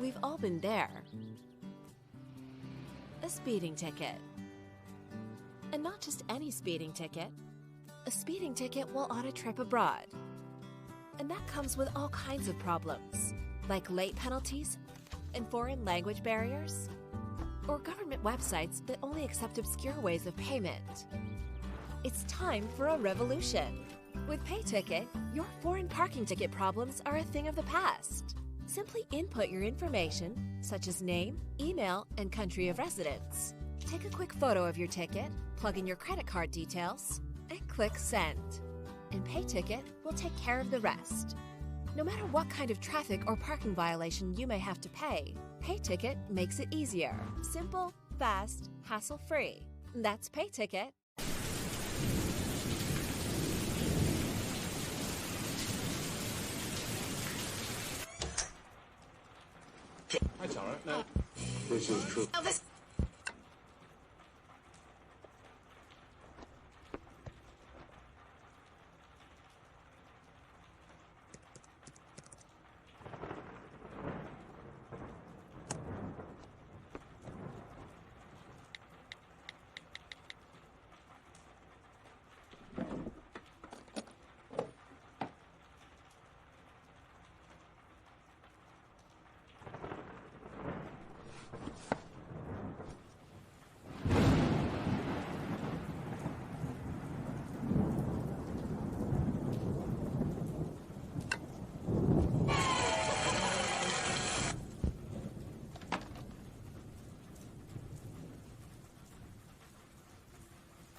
We've all been there. A speeding ticket. And not just any speeding ticket. A speeding ticket while on a trip abroad. And that comes with all kinds of problems, like late penalties and foreign language barriers, or government websites that only accept obscure ways of payment. It's time for a revolution. With PayTicket, your foreign parking ticket problems are a thing of the past. Simply input your information, such as name, email, and country of residence. Take a quick photo of your ticket, plug in your credit card details, and click Send. And PayTicket will take care of the rest. No matter what kind of traffic or parking violation you may have to pay, PayTicket makes it easier. Simple, fast, hassle-free. That's PayTicket. That's all right. No, this is true.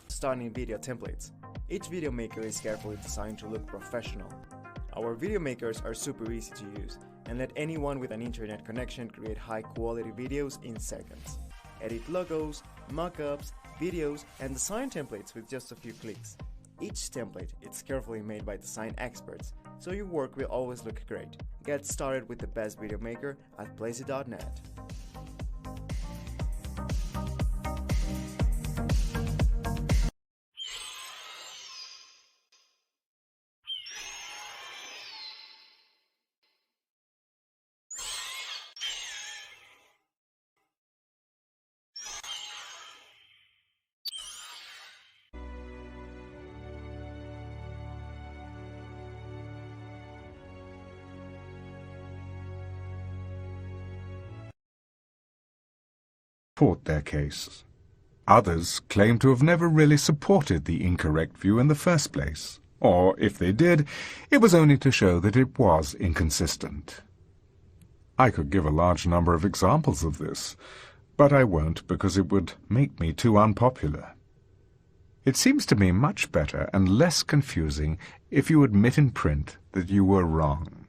Starting video templates. Each video maker is carefully designed to look professional. Our video makers are super easy to use and let anyone with an internet connection create high quality videos in seconds. Edit logos, mockups, videos, and design templates with just a few clicks. Each template is carefully made by design experts, so your work will always look great. Get started with the best video maker at Plazy.net. Support their case. Others claim to have never really supported the incorrect view in the first place, or if they did, it was only to show that it was inconsistent. I could give a large number of examples of this, but I won't because it would make me too unpopular. It seems to me much better and less confusing if you admit in print that you were wrong.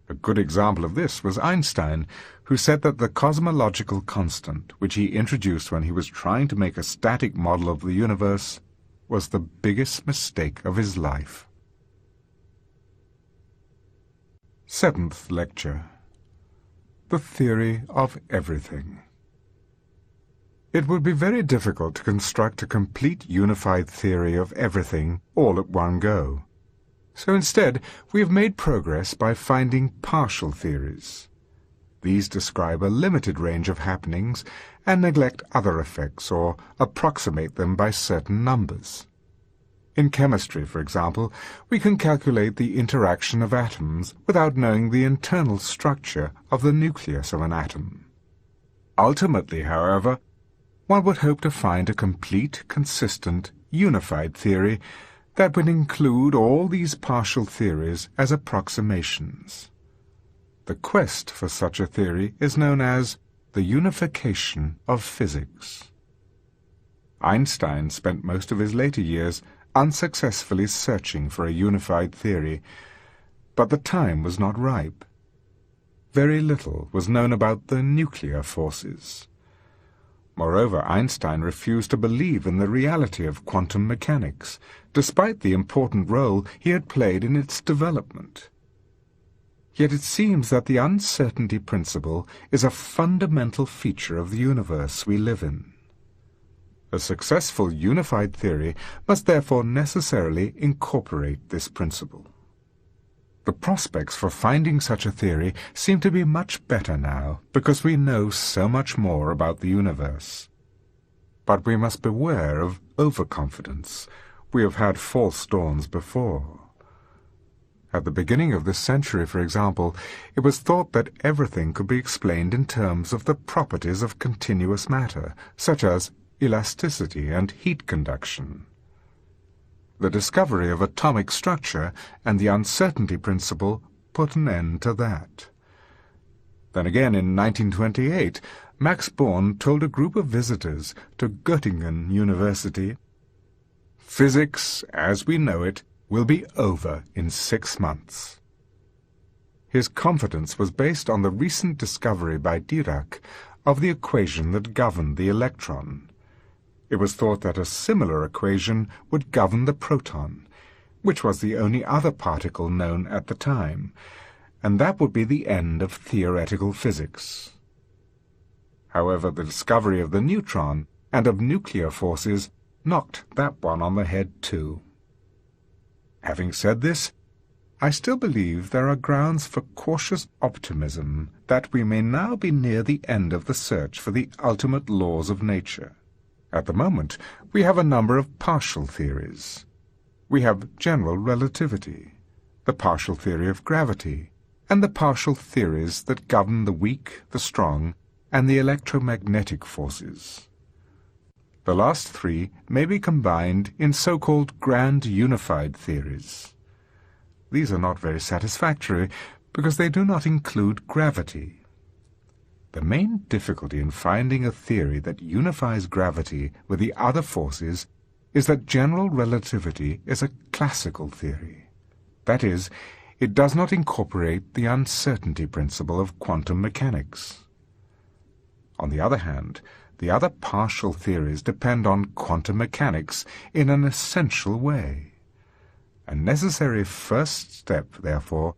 A good example of this was Einstein, who said that the cosmological constant, which he introduced when he was trying to make a static model of the universe, was the biggest mistake of his life. 7th lecture. The Theory of Everything. It would be very difficult to construct a complete unified theory of everything all at one go. So instead, we have made progress by finding partial theories. These describe a limited range of happenings and neglect other effects or approximate them by certain numbers. In chemistry, for example, we can calculate the interaction of atoms without knowing the internal structure of the nucleus of an atom. Ultimately, however, one would hope to find a complete, consistent, unified theory that would include all these partial theories as approximations. The quest for such a theory is known as the unification of physics. Einstein spent most of his later years unsuccessfully searching for a unified theory, but the time was not ripe. Very little was known about the nuclear forces. Moreover, Einstein refused to believe in the reality of quantum mechanics, despite the important role he had played in its development. Yet it seems that the uncertainty principle is a fundamental feature of the universe we live in. A successful unified theory must therefore necessarily incorporate this principle. The prospects for finding such a theory seem to be much better now, because we know so much more about the universe. But we must beware of overconfidence. We have had false dawns before. At the beginning of this century, for example, it was thought that everything could be explained in terms of the properties of continuous matter, such as elasticity and heat conduction. The discovery of atomic structure and the uncertainty principle put an end to that. Then again, in 1928, Max Born told a group of visitors to Göttingen University, "Physics, as we know it, will be over in 6 months." His confidence was based on the recent discovery by Dirac of the equation that governed the electron. It was thought that a similar equation would govern the proton, which was the only other particle known at the time, and that would be the end of theoretical physics. However, the discovery of the neutron and of nuclear forces knocked that one on the head too. Having said this, I still believe there are grounds for cautious optimism that we may now be near the end of the search for the ultimate laws of nature. At the moment, we have a number of partial theories. We have general relativity, the partial theory of gravity, and the partial theories that govern the weak, the strong, and the electromagnetic forces. The last three may be combined in so-called grand unified theories. These are not very satisfactory because they do not include gravity. The main difficulty in finding a theory that unifies gravity with the other forces is that general relativity is a classical theory. That is, it does not incorporate the uncertainty principle of quantum mechanics. On the other hand, the other partial theories depend on quantum mechanics in an essential way. A necessary first step, therefore,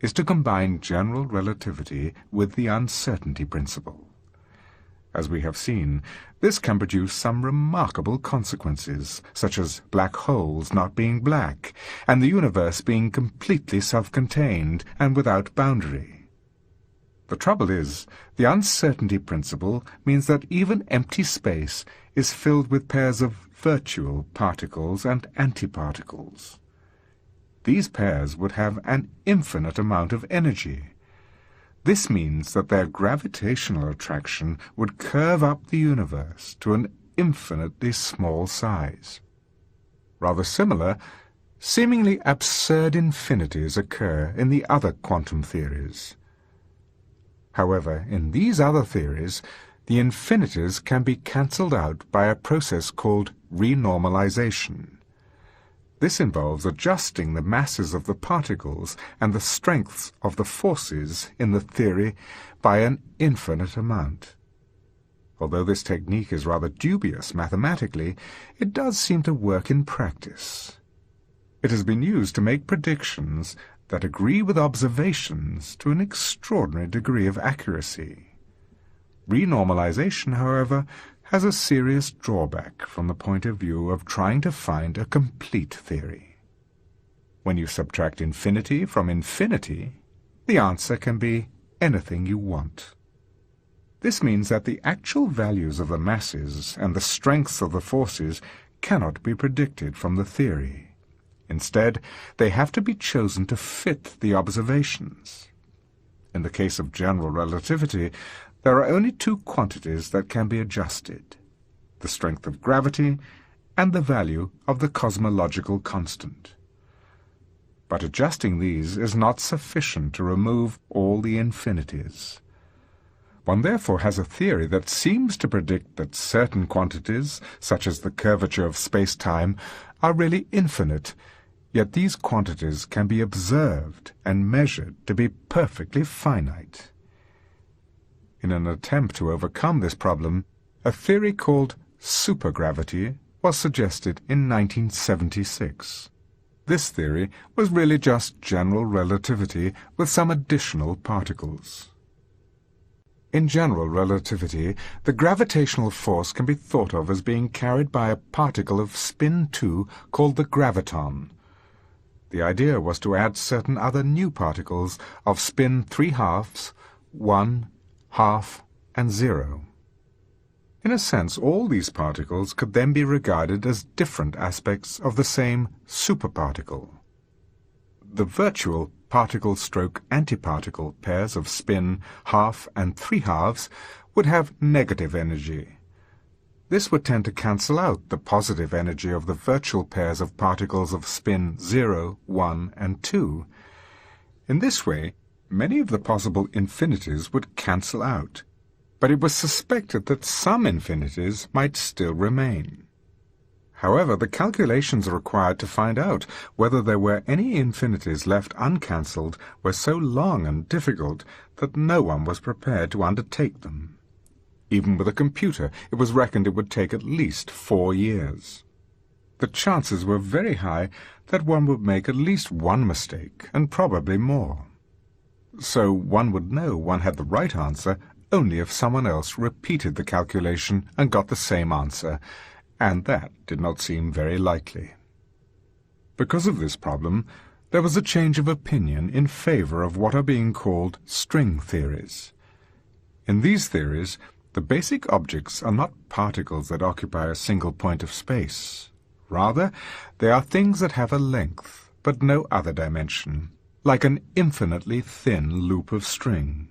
is to combine general relativity with the uncertainty principle. As we have seen, this can produce some remarkable consequences, such as black holes not being black, and the universe being completely self-contained and without boundary. The trouble is, the uncertainty principle means that even empty space is filled with pairs of virtual particles and antiparticles. These pairs would have an infinite amount of energy. This means that their gravitational attraction would curve up the universe to an infinitely small size. Rather similar, seemingly absurd infinities occur in the other quantum theories. However, in these other theories, the infinities can be cancelled out by a process called renormalization. This involves adjusting the masses of the particles and the strengths of the forces in the theory by an infinite amount. Although this technique is rather dubious mathematically, it does seem to work in practice. It has been used to make predictions that agree with observations to an extraordinary degree of accuracy. Renormalization, however, has a serious drawback from the point of view of trying to find a complete theory. When you subtract infinity from infinity, the answer can be anything you want. This means that the actual values of the masses and the strengths of the forces cannot be predicted from the theory. Instead, they have to be chosen to fit the observations. In the case of general relativity, there are only two quantities that can be adjusted: the strength of gravity and the value of the cosmological constant. But adjusting these is not sufficient to remove all the infinities. One therefore has a theory that seems to predict that certain quantities, such as the curvature of space-time, are really infinite, yet these quantities can be observed and measured to be perfectly finite. In an attempt to overcome this problem, a theory called supergravity was suggested in 1976. This theory was really just general relativity with some additional particles. In general relativity, the gravitational force can be thought of as being carried by a particle of spin 2 called the graviton. The The idea was to add certain other new particles of spin 3/2, 1, half, and 0. In a sense, all these particles could then be regarded as different aspects of the same superparticle. The virtual particle-stroke-antiparticle pairs of spin 1/2 and 3/2 would have negative energy. This would tend to cancel out the positive energy of the virtual pairs of particles of spin 0, 1, and 2. In this way, many of the possible infinities would cancel out, but it was suspected that some infinities might still remain. However, the calculations required to find out whether there were any infinities left uncancelled were so long and difficult that no one was prepared to undertake them. Even with a computer, it was reckoned it would take at least 4 years. The chances were very high that one would make at least one mistake, and probably more. So one would know one had the right answer only if someone else repeated the calculation and got the same answer, and that did not seem very likely. Because of this problem, there was a change of opinion in favor of what are being called string theories. In these theories, the basic objects are not particles that occupy a single point of space. Rather, they are things that have a length, but no other dimension, like an infinitely thin loop of string.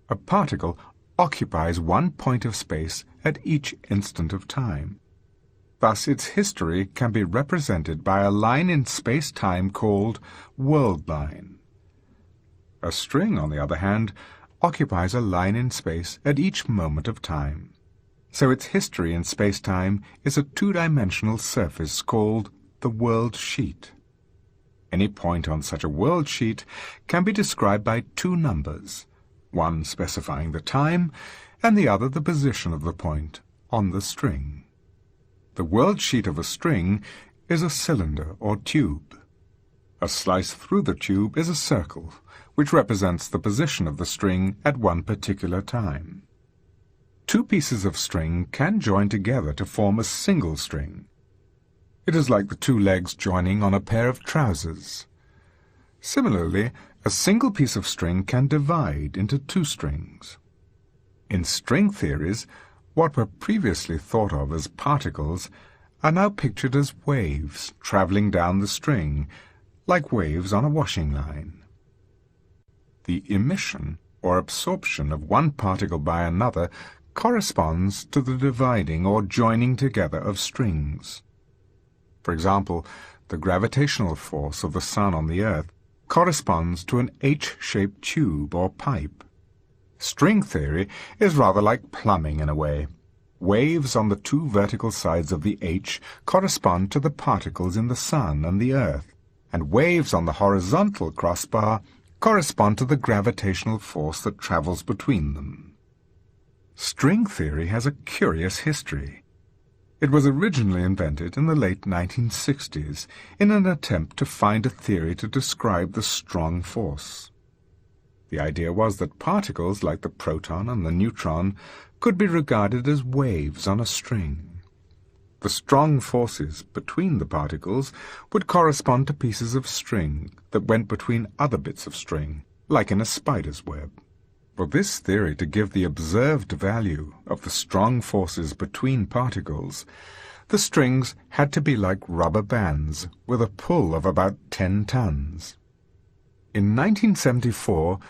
A particle occupies one point of space at each instant of time. Thus, its history can be represented by a line in space-time called world line. A string, on the other hand, occupies a line in space at each moment of time. So its history in space-time is a two-dimensional surface called the world sheet. Any point on such a world sheet can be described by two numbers, one specifying the time, and the other the position of the point on the string. The world sheet of a string is a cylinder or tube. A slice through the tube is a circle, which represents the position of the string at one particular time. Two pieces of string can join together to form a single string. It is like the two legs joining on a pair of trousers. Similarly, a single piece of string can divide into two strings. In string theories, what were previously thought of as particles are now pictured as waves traveling down the string, like waves on a washing line. The emission or absorption of one particle by another corresponds to the dividing or joining together of strings. For example, the gravitational force of the Sun on the Earth corresponds to an H-shaped tube or pipe. String theory is rather like plumbing in a way. Waves on the two vertical sides of the H correspond to the particles in the Sun and the Earth, and waves on the horizontal crossbar correspond to the gravitational force that travels between them. String theory has a curious history. It was originally invented in the late 1960s in an attempt to find a theory to describe the strong force. The idea was that particles like the proton and the neutron could be regarded as waves on a string. The strong forces between the particles would correspond to pieces of string that went between other bits of string, like in a spider's web. For this theory to give the observed value of the strong forces between particles, the strings had to be like rubber bands with a pull of about 10 tons. In 1974,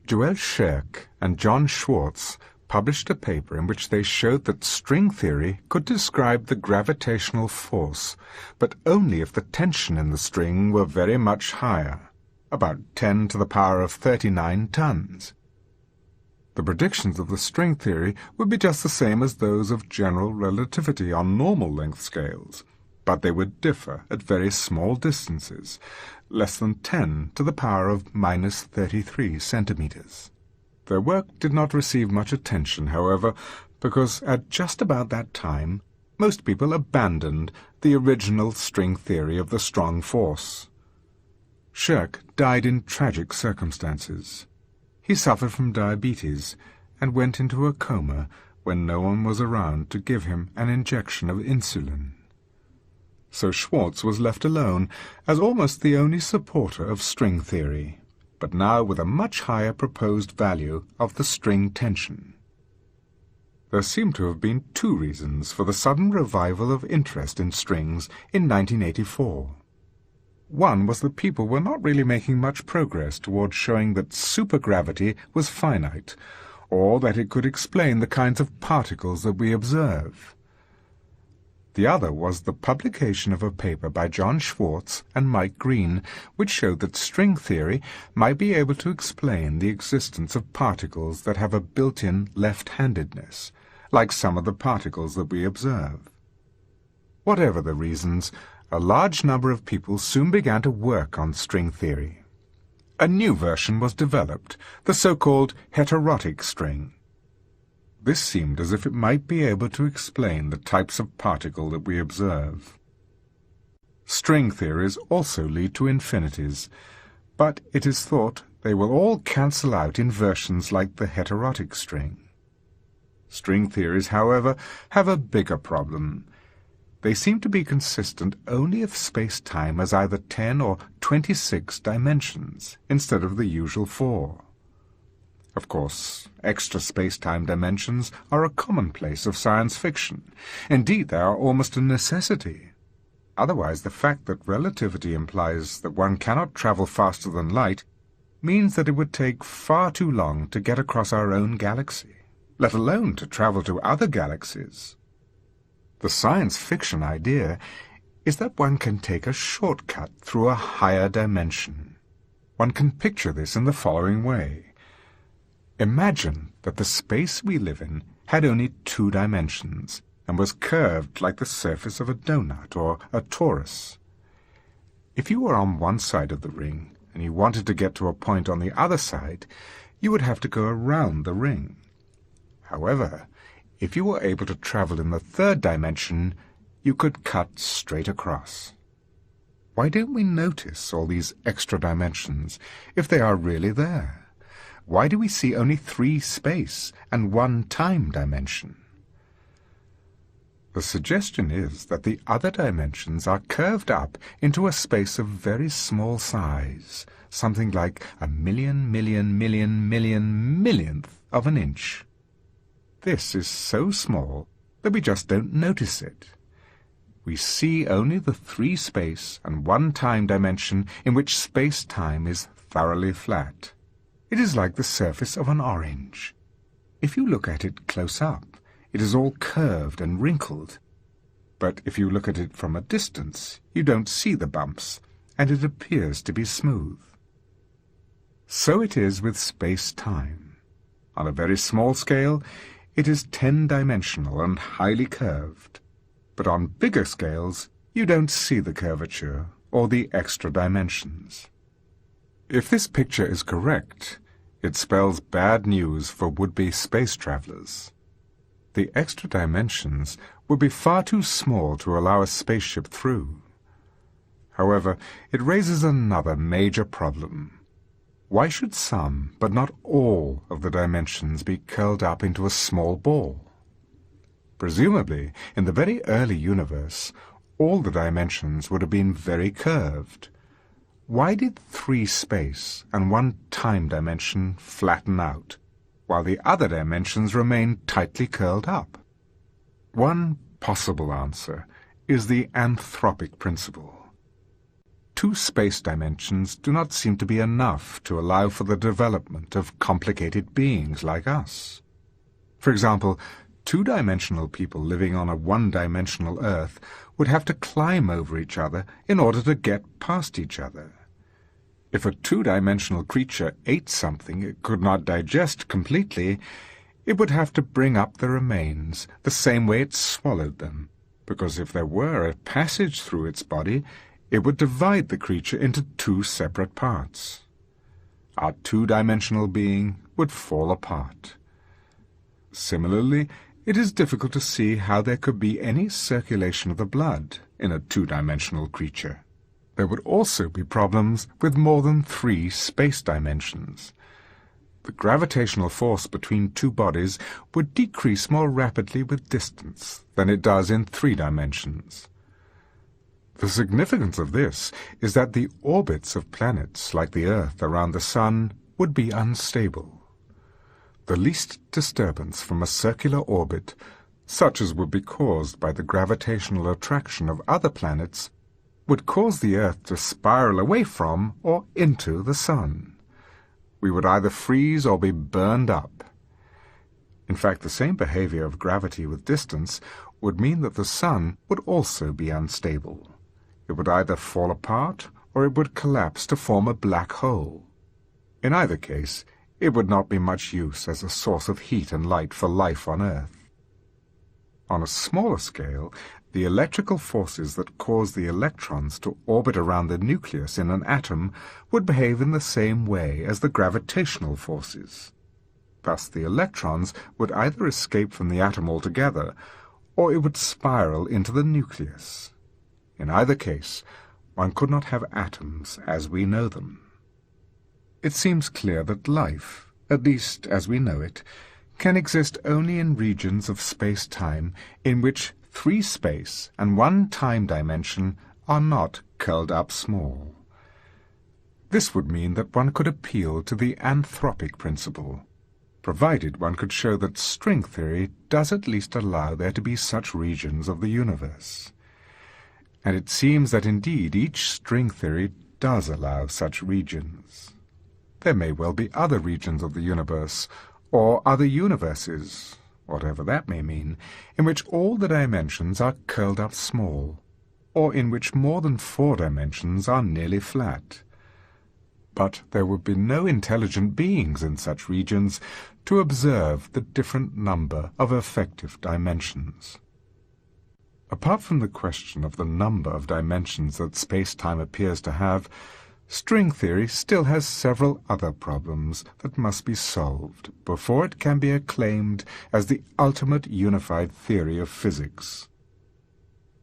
Joel Scherk and John Schwartz published a paper in which they showed that string theory could describe the gravitational force, but only if the tension in the string were very much higher, about 10 to the power of 39 tons. The predictions of the string theory would be just the same as those of general relativity on normal length scales, but they would differ at very small distances, less than 10 to the power of minus 33 centimeters. Their work did not receive much attention, however, because at just about that time, most people abandoned the original string theory of the strong force. Scherk died in tragic circumstances. He suffered from diabetes and went into a coma when no one was around to give him an injection of insulin. so Schwartz was left alone as almost the only supporter of string theory, but now with a much higher proposed value of the string tension. There seem to have been two reasons for the sudden revival of interest in strings in 1984. One was that people were not really making much progress towards showing that supergravity was finite, or that it could explain the kinds of particles that we observe. The other was the publication of a paper by John Schwartz and Mike Green, which showed that string theory might be able to explain the existence of particles that have a built-in left-handedness, like some of the particles that we observe. Whatever the reasons, a large number of people soon began to work on string theory. A new version was developed, the so-called heterotic string. This seemed as if it might be able to explain the types of particle that we observe. String theories also lead to infinities, but it is thought they will all cancel out in versions like the heterotic string. String theories, however, have a bigger problem. They seem to be consistent only if space-time has either 10 or 26 dimensions, instead of the usual 4. Of course, extra space-time dimensions are a commonplace of science fiction. Indeed, they are almost a necessity. Otherwise, the fact that relativity implies that one cannot travel faster than light means that it would take far too long to get across our own galaxy, let alone to travel to other galaxies. The science fiction idea is that one can take a shortcut through a higher dimension. One can picture this in the following way. Imagine that the space we live in had only 2 dimensions and was curved like the surface of a donut or a torus. If you were on one side of the ring and you wanted to get to a point on the other side, you would have to go around the ring. However, if you were able to travel in the 3rd dimension, you could cut straight across. Why don't we notice all these extra dimensions if they are really there? Why do we see only 3 space and 1 time dimension? The suggestion is that the other dimensions are curved up into a space of very small size, something like a millionth of an inch. This is so small that we just don't notice it. We see only the 3 space and 1 time dimension in which space-time is thoroughly flat. It is like the surface of an orange. If you look at it close up, it is all curved and wrinkled. But if you look at it from a distance, you don't see the bumps, and it appears to be smooth. So it is with space-time. On a very small scale, it is 10-dimensional and highly curved. But on bigger scales, you don't see the curvature or the extra dimensions. If this picture is correct, it spells bad news for would-be space travelers. The extra dimensions would be far too small to allow a spaceship through. However, it raises another major problem. Why should some, but not all, of the dimensions be curled up into a small ball? Presumably, in the very early universe, all the dimensions would have been very curved. Why did 3 space and 1 time dimension flatten out, while the other dimensions remain tightly curled up? One possible answer is the anthropic principle. 2 space dimensions do not seem to be enough to allow for the development of complicated beings like us. For example, 2-dimensional people living on a 1-dimensional Earth would have to climb over each other in order to get past each other. If a 2-dimensional creature ate something it could not digest completely, it would have to bring up the remains the same way it swallowed them, because if there were a passage through its body, it would divide the creature into 2 separate parts. Our 2-dimensional being would fall apart. Similarly, it is difficult to see how there could be any circulation of the blood in a 2-dimensional creature. There would also be problems with more than 3 space dimensions. The gravitational force between 2 bodies would decrease more rapidly with distance than it does in 3 dimensions. The significance of this is that the orbits of planets like the Earth around the Sun would be unstable. The least disturbance from a circular orbit, such as would be caused by the gravitational attraction of other planets, would cause the Earth to spiral away from or into the Sun. We would either freeze or be burned up. In fact, the same behavior of gravity with distance would mean that the Sun would also be unstable. It would either fall apart or it would collapse to form a black hole. In either case, it would not be much use as a source of heat and light for life on Earth. On a smaller scale, the electrical forces that cause the electrons to orbit around the nucleus in an atom would behave in the same way as the gravitational forces. Thus, the electrons would either escape from the atom altogether, or it would spiral into the nucleus. In either case, one could not have atoms as we know them. It seems clear that life, at least as we know it, can exist only in regions of space-time in which 3 space and 1 time dimension are not curled up small. This would mean that one could appeal to the anthropic principle, provided one could show that string theory does at least allow there to be such regions of the universe. And it seems that indeed each string theory does allow such regions. There may well be other regions of the universe, or other universes, whatever that may mean, in which all the dimensions are curled up small, or in which more than 4 dimensions are nearly flat. But there would be no intelligent beings in such regions to observe the different number of effective dimensions. Apart from the question of the number of dimensions that space-time appears to have, string theory still has several other problems that must be solved before it can be acclaimed as the ultimate unified theory of physics.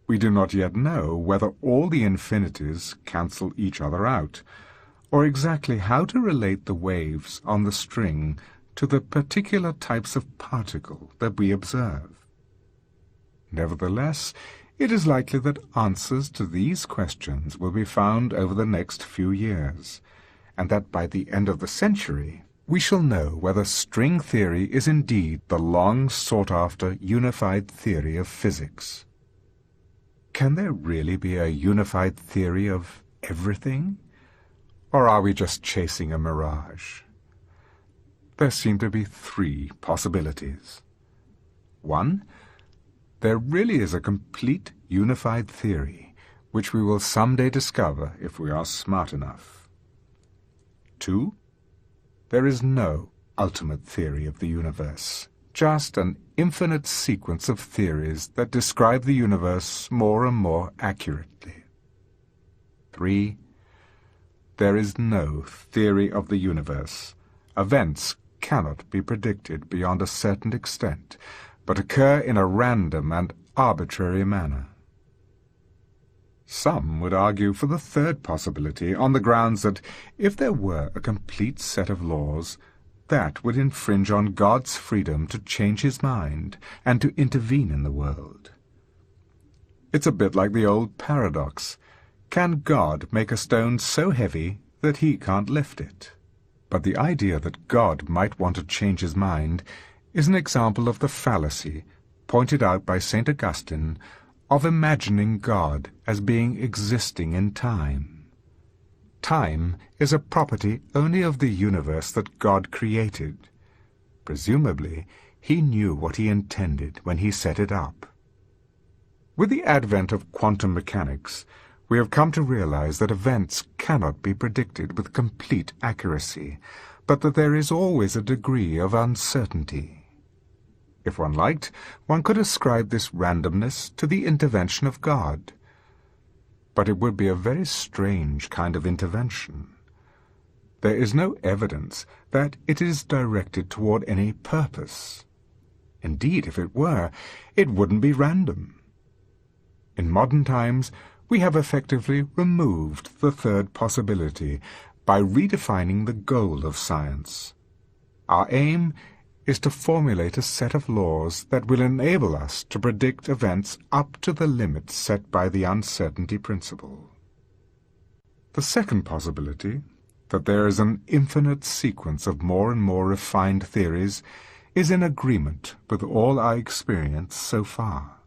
We do not yet know whether all the infinities cancel each other out, or exactly how to relate the waves on the string to the particular types of particle that we observe. Nevertheless, it is likely that answers to these questions will be found over the next few years, and that by the end of the century we shall know whether string theory is indeed the long-sought-after unified theory of physics. Can there really be a unified theory of everything? Or are we just chasing a mirage? There seem to be 3 possibilities. 1. There really is a complete unified theory, which we will someday discover if we are smart enough. 2. There is no ultimate theory of the universe, just an infinite sequence of theories that describe the universe more and more accurately. 3. There is no theory of the universe. Events cannot be predicted beyond a certain extent, but occur in a random and arbitrary manner. Some would argue for the 3rd possibility on the grounds that if there were a complete set of laws, that would infringe on God's freedom to change his mind and to intervene in the world. It's a bit like the old paradox. Can God make a stone so heavy that he can't lift it? But the idea that God might want to change his mind is an example of the fallacy, pointed out by St. Augustine, of imagining God as being existing in time. Time is a property only of the universe that God created. Presumably, he knew what he intended when he set it up. With the advent of quantum mechanics, we have come to realize that events cannot be predicted with complete accuracy, but that there is always a degree of uncertainty. If one liked, one could ascribe this randomness to the intervention of God. But it would be a very strange kind of intervention. There is no evidence that it is directed toward any purpose. Indeed, if it were, it wouldn't be random. In modern times, we have effectively removed the 3rd possibility by redefining the goal of science. Our aim is to formulate a set of laws that will enable us to predict events up to the limits set by the uncertainty principle. The second possibility, that there is an infinite sequence of more and more refined theories, is in agreement with all our experience so far.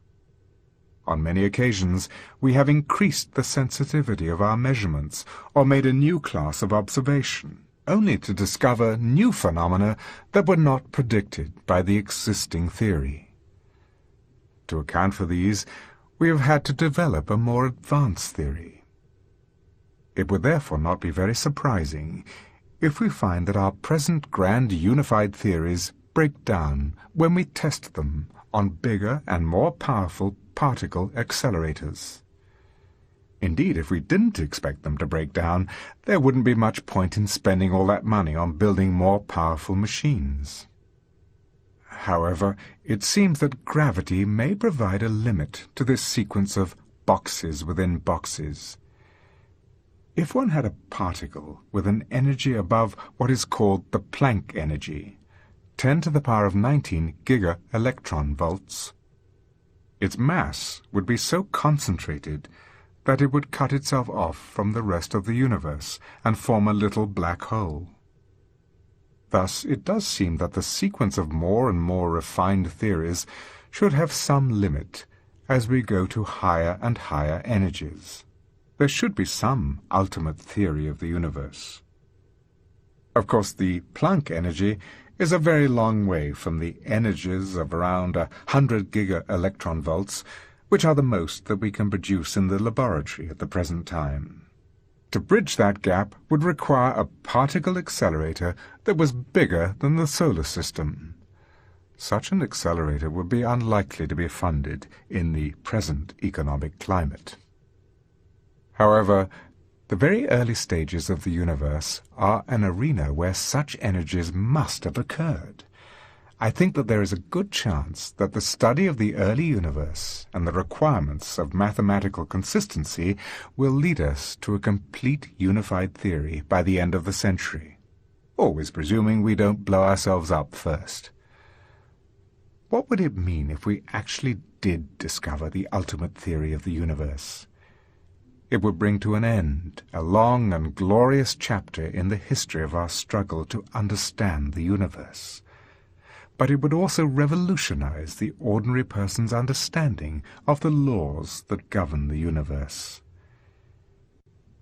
On many occasions, we have increased the sensitivity of our measurements or made a new class of observation, only to discover new phenomena that were not predicted by the existing theory. To account for these, we have had to develop a more advanced theory. It would therefore not be very surprising if we find that our present grand unified theories break down when we test them on bigger and more powerful particle accelerators. Indeed, if we didn't expect them to break down, there wouldn't be much point in spending all that money on building more powerful machines. However, it seems that gravity may provide a limit to this sequence of boxes within boxes. If one had a particle with an energy above what is called the Planck energy, 10 to the power of 19 giga-electron volts, its mass would be so concentrated that it would cut itself off from the rest of the universe and form a little black hole. Thus, it does seem that the sequence of more and more refined theories should have some limit as we go to higher and higher energies. There should be some ultimate theory of the universe. Of course, the Planck energy is a very long way from the energies of around 100 giga-electron volts, which are the most that we can produce in the laboratory at the present time. To bridge that gap would require a particle accelerator that was bigger than the solar system. Such an accelerator would be unlikely to be funded in the present economic climate. However, the very early stages of the universe are an arena where such energies must have occurred. I think that there is a good chance that the study of the early universe and the requirements of mathematical consistency will lead us to a complete unified theory by the end of the century, always presuming we don't blow ourselves up first. What would it mean if we actually did discover the ultimate theory of the universe? It would bring to an end a long and glorious chapter in the history of our struggle to understand the universe. But it would also revolutionize the ordinary person's understanding of the laws that govern the universe.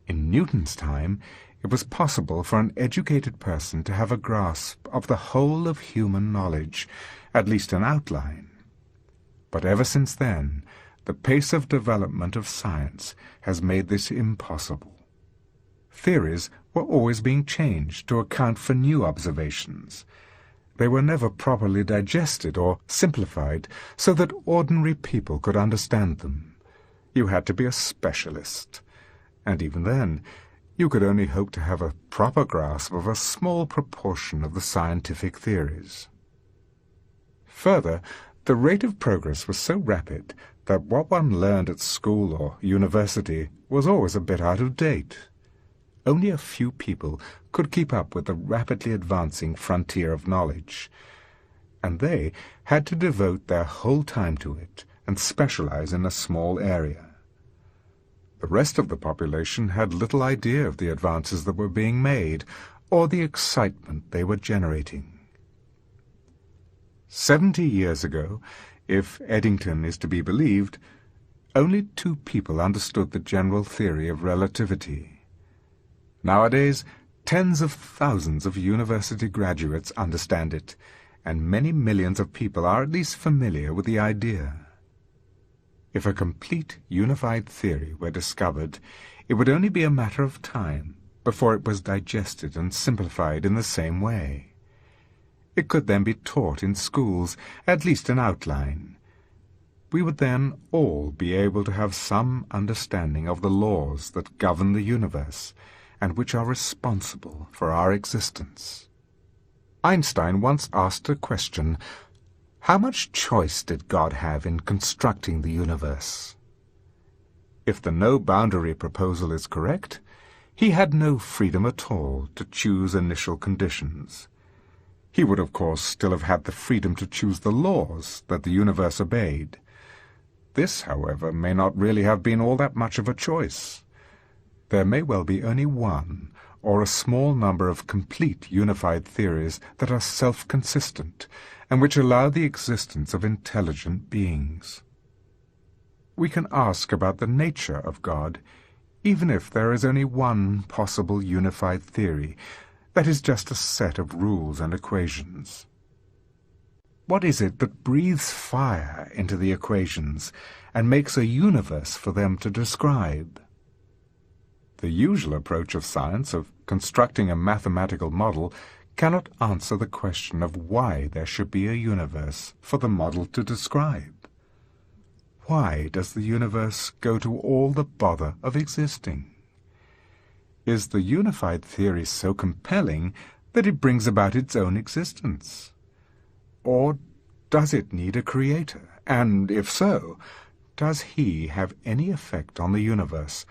In Newton's time, it was possible for an educated person to have a grasp of the whole of human knowledge, at least an outline. But ever since then, the pace of development of science has made this impossible. Theories were always being changed to account for new observations. They were never properly digested or simplified so that ordinary people could understand them. You had to be a specialist, and even then, you could only hope to have a proper grasp of a small proportion of the scientific theories. Further, the rate of progress was so rapid that what one learned at school or university was always a bit out of date. Only a few people could keep up with the rapidly advancing frontier of knowledge, and they had to devote their whole time to it and specialize in a small area. The rest of the population had little idea of the advances that were being made or the excitement they were generating. 70 years ago, if Eddington is to be believed, only 2 people understood the general theory of relativity. Nowadays, tens of thousands of university graduates understand it, and many millions of people are at least familiar with the idea. If a complete unified theory were discovered, it would only be a matter of time before it was digested and simplified in the same way. It could then be taught in schools, at least an outline. We would then all be able to have some understanding of the laws that govern the universe, and which are responsible for our existence. Einstein once asked a question: how much choice did God have in constructing the universe? If the no-boundary proposal is correct, he had no freedom at all to choose initial conditions. He would, of course, still have had the freedom to choose the laws that the universe obeyed. This, however, may not really have been all that much of a choice. There may well be only one, or a small number of complete unified theories that are self-consistent, and which allow the existence of intelligent beings. We can ask about the nature of God, even if there is only one possible unified theory, that is just a set of rules and equations. What is it that breathes fire into the equations and makes a universe for them to describe? The usual approach of science, of constructing a mathematical model, cannot answer the question of why there should be a universe for the model to describe. Why does the universe go to all the bother of existing? Is the unified theory so compelling that it brings about its own existence? Or does it need a creator? And if so, does he have any effect on the universe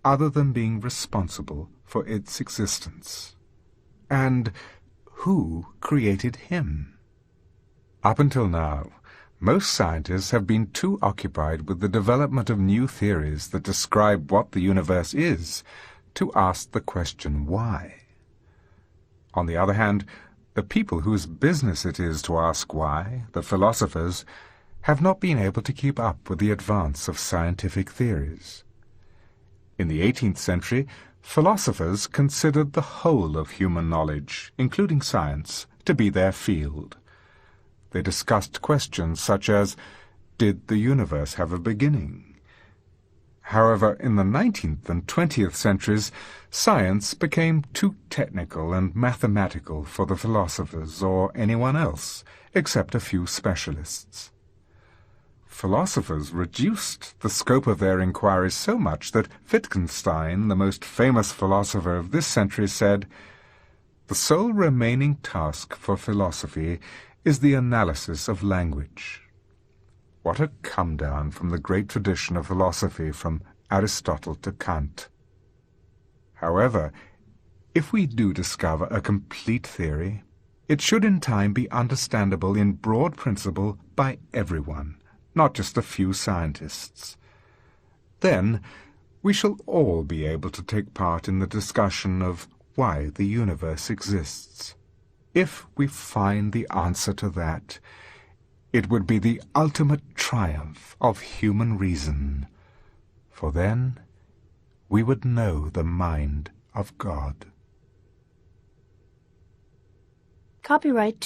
other than being responsible for its existence? And who created him? Up until now, most scientists have been too occupied with the development of new theories that describe what the universe is to ask the question why. On the other hand, the people whose business it is to ask why, the philosophers, have not been able to keep up with the advance of scientific theories. In the 18th century, philosophers considered the whole of human knowledge, including science, to be their field. They discussed questions such as, did the universe have a beginning? However, in the 19th and 20th centuries, science became too technical and mathematical for the philosophers or anyone else, except a few specialists. Philosophers reduced the scope of their inquiries so much that Wittgenstein, the most famous philosopher of this century, said, "The sole remaining task for philosophy is the analysis of language." What a come-down from the great tradition of philosophy from Aristotle to Kant. However, if we do discover a complete theory, it should in time be understandable in broad principle by everyone, not just a few scientists. Then we shall all be able to take part in the discussion of why the universe exists. If we find the answer to that, it would be the ultimate triumph of human reason, for then we would know the mind of God. Copyright